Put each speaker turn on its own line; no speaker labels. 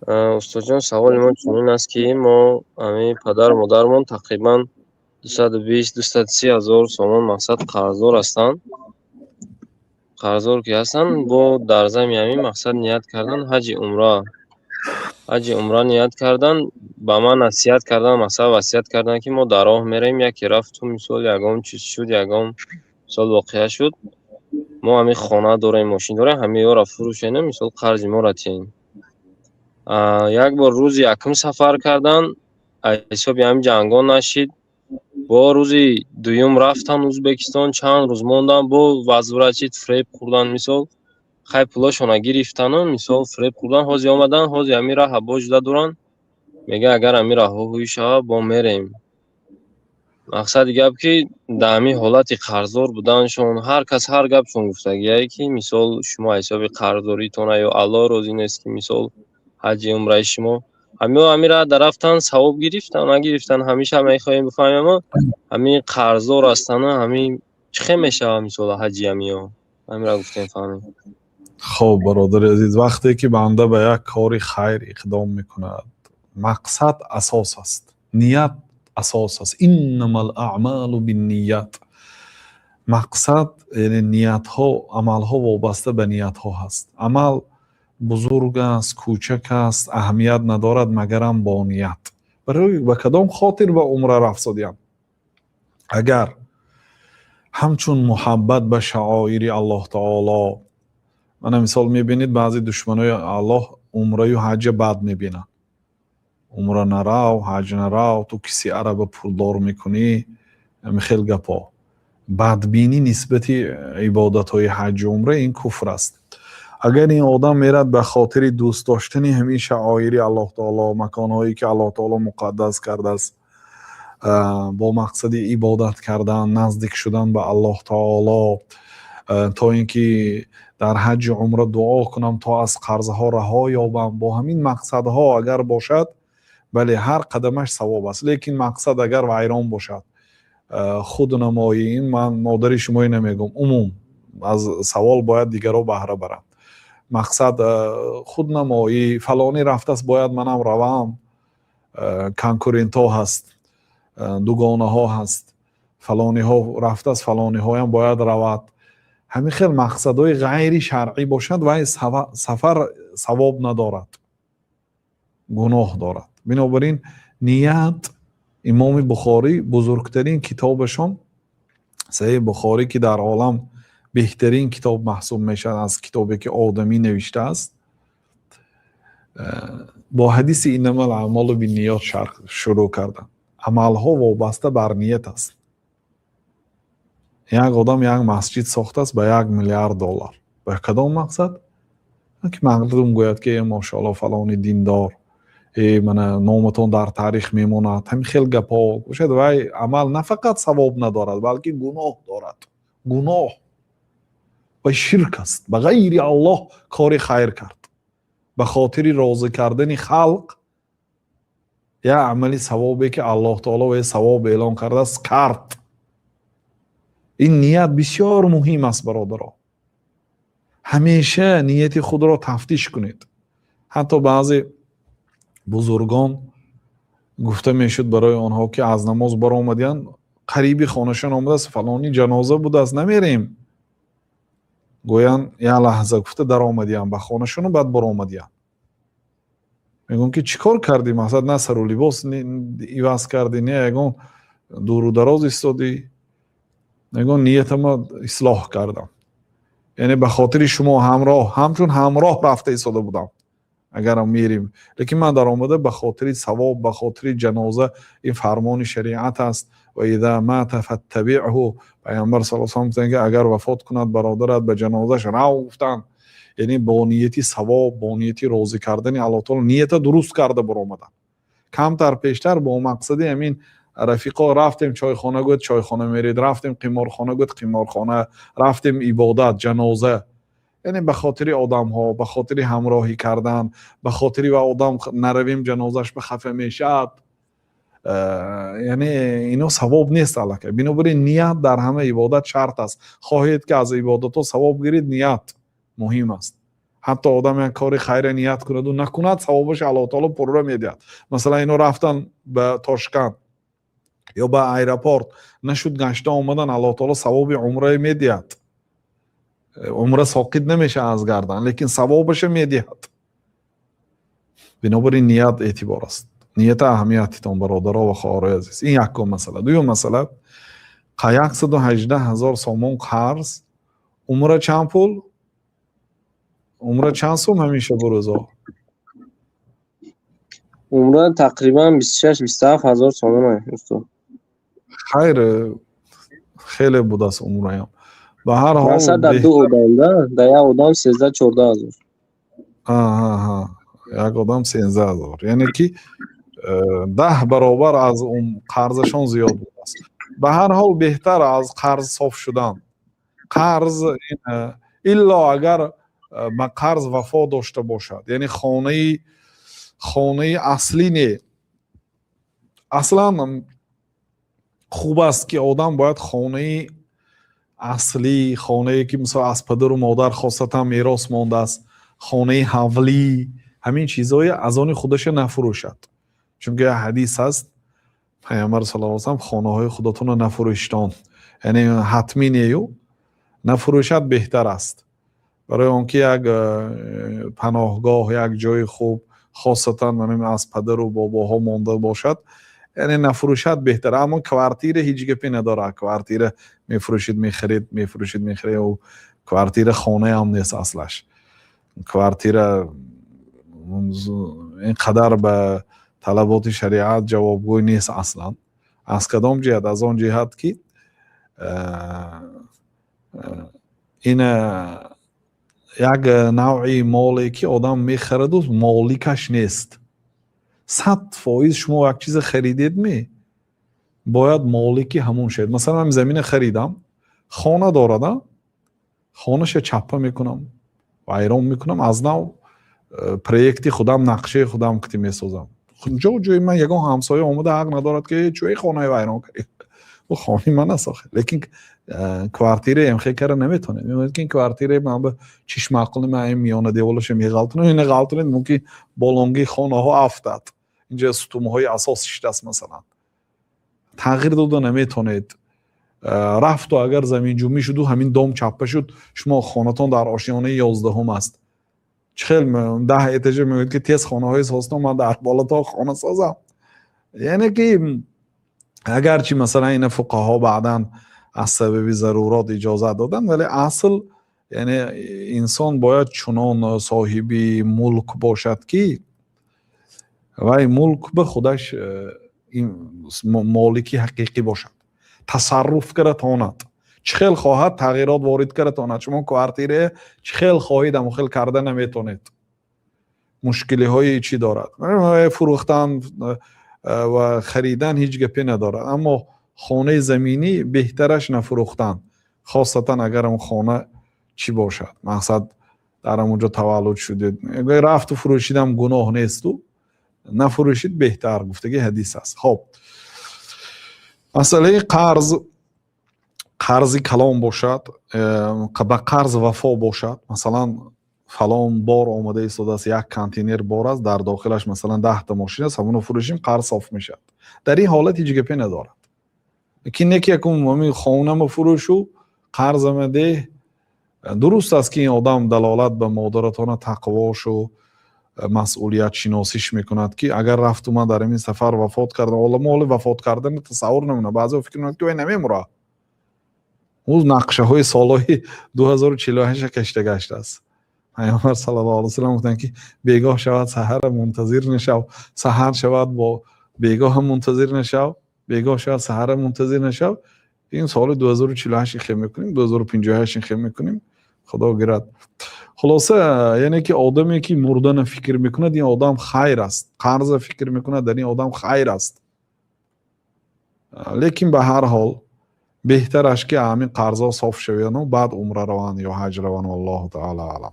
Устодҷон, саволи мо чунин аст, ки мо ҳамин падару модармон тақрибан 220-230 ҳазор сомон мақсад қарздор ҳастанд. Қарздор ки ҳастанд, бо дар замми ҳамин мақсад ният кардан ҳаҷи умра ният кардан. Ба ман насиҳат кардан, масалан васият кардан, ки мо дар роҳ меравем, яке рафтум, мисол ягон чиз шуд, ягон мисол воқеа шуд, мо ҳамин хона дорем, мошин дорем, ҳамеёро фурӯшем, мисол қарзи моро тиҳем. Як бор рӯзи якум сафар кардан, ҳисоби ҳамин ҷангон нашид. Бо рӯзи дуюм рафтан Ӯзбекистон, чанд рӯз мондан, бо возвратид фреб хӯрдан, мисол хай пулашона гирифтану, мисол фреб хӯрдан, ҳози омадан, ҳози ҳамин раҳ бо жуда доранд, мега агар ҳамин раҳҳо ҳӯй шава, бо мерем. Мақсади гап ки дар ҳамин ҳолати қарздор буданшон ҳар кас ҳар гапшон гуфтагиае, ки мисол шумо ҳисоби қарздоритона ё Аллоҳ розӣ нест, ки мисол ҳаҷи умраи шумо ҳамин раҳ дарафтан савоб гирифтан, нагирифтан, ҳамеша мехоҳем бифаҳмем, ҳамин қарздор ҳастану ҳамин чӣ хел мешава мисол ҳаҷи ҳамиҳо, ҳаминро гуфтем фаҳмем.
خب برادر عزیز، وقتی که بنده به یک کار خیر اقدام میکند، مقصد اساس است، نیت اساس است. انما الاعمال بالنیات. مقصد یعنی نیت ها، عمل ها وابسته به نیت ها هست. عمل بزرگ است، کوچک است، اهمیت ندارد مگر هم با نیت. برای به کدام خاطر به عمره رفت؟ اگر همچون محبت به شعائر الله تعالی، من مثال میبینید بعضی دشمنای الله عمره و حج بد میبینن. عمره نرو، حج نرو، تو کسی عرب پولدار میکنی، خیلی گپا. بدبینی نسبت عبادت های حج و عمره این کفر است. اگر این آدم میرد به خاطر دوست داشتن همین شعائر الله تعالی، مکانهایی که الله تعالی مقدس کرده است، با مقصد عبادت کردن، نزدیک شدن به الله تعالی، تا اینکه در حج و عمره دعا کنم تا از قرضها رها یابم، با همین مقصدها اگر باشد، بله هر قدمش ثواب است. لیکن مقصد اگر ویران باشد، خودنمایی، این من مادر شمایی نمیگم، عموم از سوال باید دیگرها بهره برند. مقصد خودنمایی، فلانی رفته است باید منم روم، کنکورنت ها هست، دوگانه ها هست، فلانی ها رفته است، فلانی ها هم باید رود. همین خیلی مقصدهای غیر شرعی باشد و سفر ثواب ندارد، گناه دارد. بنابراین نیت، امام بخاری بزرگترین کتابشان صحیح بخاری که در عالم بهترین کتاب محسوب میشد از کتابی که آدمی نوشته است، با حدیث انما الاعمال بالنیات شروع کردن. عملها وابسته بر نیت است. یک آدم یک مسجد ساخته است به $1 میلیارد. به کدام مقصد؟ که مردم گوید که ماشاءالله فلانی دیندار، من نامتون در تاریخ میموند، همین خیلی گپا گوشد. و عمل نه فقط ثواب ندارد بلکه گناه دارد. گناه و شرک است. به غیر الله کاری خیر کرد، به خاطر راضی کردن خلق یا عملی ثوابی که الله تعالی و ثواب اعلان کرده است کرد. این نیت بسیار مهم است برادران. همیشه نیت خود را تفتیش کنید. حتی بعضی بزرگان گفته میشد برای آنها که از نماز برآمدن، قریبی خانهشان آمده است فلانی جنازه بوده است نمیریم، گویان یا لحظه گفته در آمدیم به خانهشان و بعد برآمدیم. میگن که چیکار کردی؟ مثلا نه سر و لباس عوض کردی، نه یگان دور و دراز ایستادی. میگن نیت ما اصلاح کردم، یعنی به خاطر شما همراه، همچون همراه رفته ایستاده بودم اگرم میریم، لیکن من در آمده به خاطر ثواب، به خاطر جنازه. این فرمان شریعت است. و اذا مات فاتبعه، پیامبر صلی الله علیه و آله میگه اگر وفات کند برادرت به جنازهش رو گفتن، یعنی با نیتی ثواب، با نیتی راضی کردن الله تعالی، نیت درست کرده برآمدن. کمتر پیشتر با مقصد همین رفیقا رفتیم چایخانه، گفت چایخانه میرید، رفتیم قمارخانه، گفت قمارخانه، رفتیم عبادت جنازه. یعنی به خاطر آدم ها، به خاطر همراهی کردن، به خاطر و آدم نرویم جنازش به خفه میشد، یعنی اینو ثواب نیست الکه. بنابراین نیت در همه عبادت شرط است. خواهید که از عبادت ها ثواب گیرید، نیت مهم است. حتی آدم یک کاری خیر نیت کند و نکند ثوابش الله تعالی پرره میدهد. مثلا اینا رفتن به تاشکند یا به ایرپورت نشد گشته آمدن، الله تعالی ثواب عمره میدهد. عمره ساقط نمیشه از گردن لیکن ثوابش میدهد. بنابراین نیت اعتبار است. نیت اهمیتتان برادرها و خواهرای عزیز. این یکم مسئله. دوم مسئله 118,000 سوم قرض عمره چند پول؟ عمره چند سوم همیشه بروزا؟
عمره تقریبا 26-27 هزار تومان استاد.
خیر خیلی بود است عمره هم. به هر حال
مثلا در دو آدم در یک آدم 13-14 هزار.
یک آدم 13,000 یعنی که 10 برابر از اون قرضشان زیاد بود است. به هر حال بهتر از قرض صاف شدن. قرض الا اگر به قرض وفا داشته باشد، یعنی خانه اصلی نه. اصلا خوب است که آدم باید خانه اصلی، خانه که مثلا از پدر و مادر خاصتا میراث مانده است، خانه حولی، همین چیزهای از آن خودش نفروشد. چون که حدیث است پیامبر صلی الله علیه و سلم خانه های خودتون رو نفروشتان، یعنی حتمی نیو نفروشد بهتر است. برای آنکه یک پناهگاه، یک جای خوب خاصتا من از پدر و باباها مانده باشد، یعنی نفروشد بهتر. اما کوارتیر هیچ گپی نداره. کوارتیر میفروشید میخرید و کوارتیر خانه هم نیست اصلش. کوارتیر اینقدر به طلبات شریعت جوابگوی نیست اصلا. از کدام جهت؟ از آن جهت که این یک نوعی مالی که آدم میخرد و مالکش نیست. 100% شما یک چیز خریدید باید مالکی همون شد. مثلا من زمین خریدم، خانه دارد، خانهش چپه میکنم و ایران میکنم، از نو پروژه خودم، نقشه خودم کتی میسازم. جوی من یگان همسایه آمده حق ندارد که چوی خانه ویران کنید. و خانه من است آخه. لیکن کوارتیر امخی کرده نمیتونه. میگه که این کوارتیر من به چشم عقل من میانه دیوالش میغلطونه، این غلطونه ممکن بالانگی خانه ها افتاد. اینجا ستومه های اساسش است مثلا. تغییر داده نمیتونید. رفت و اگر زمین جومی شد و همین دام چپه شد، شما خانه‌تان در آشیانه 11 است. چخیل 10 اتاجه میگوید که تیز خانه های ساختم، من در بالا تا خانه سازم. یعنی که اگرچه مثلا این فقها بعداً از سبب ضرورات اجازه دادن، ولی اصل یعنی انسان باید چنان صاحبی ملک باشد که و این ملک به خودش مالکی حقیقی باشد، تصرف کرده تاند، چخیل خواهد تغییرات وارد کرده تاند. شما کوارتیره چخیل خواهید مخیل کرده نمیتونید. مشکلی های چی دارد؟ فروختن و خریدن هیچ گپی ندارد، اما خانه زمینی بهترش نفروختن، خاصتا اگر اون خانه چی باشد، مقصد در اونجا تولد شدید، رفت و فروشیدم گناه نیست و نفروشید بهتر. گفتگی حدیث است. خب مسئله قرضی کلام باشد، به قرض وفا باشد. مثلا فلان بار آمده ایستاده است یک کانتینر بار است، در داخلش مثلا 10 تا ماشین است، همون رو فروشیم قرض صاف میشه. در این حالت هیچ گپی ندارد. لیکن یکی یکم خانه فروشو قرض ده، درست است که این آدم دلالت به مادرتان تقواش و مسئولیت شناسیش میکند که اگر رفت من در این سفر وفات کردم، والا مال وفات کردن تصور نمونه. بعضی فکر میکنند که وای نمیموره، اون نقشه های سالهای 2048 کشته گشته است. پیامبر صلی الله علیه و سلم گفتن که بیگاه شود سحر منتظر نشو، سحر شود با بیگاه منتظر نشو، بیگاه شود سحر منتظر نشو. این سال 2048 خیم میکنیم، 2058 خیم میکنیم، خدا گیرد. خلاصه یعنی که آدمی که مردن فکر میکنه این آدم خیر است، قرض فکر میکنه در این آدم خیر است. لیکن به هر حال بهترش که همین قرضا صاف شوید و بعد عمره روان یا حج روان. والله تعالی اعلم.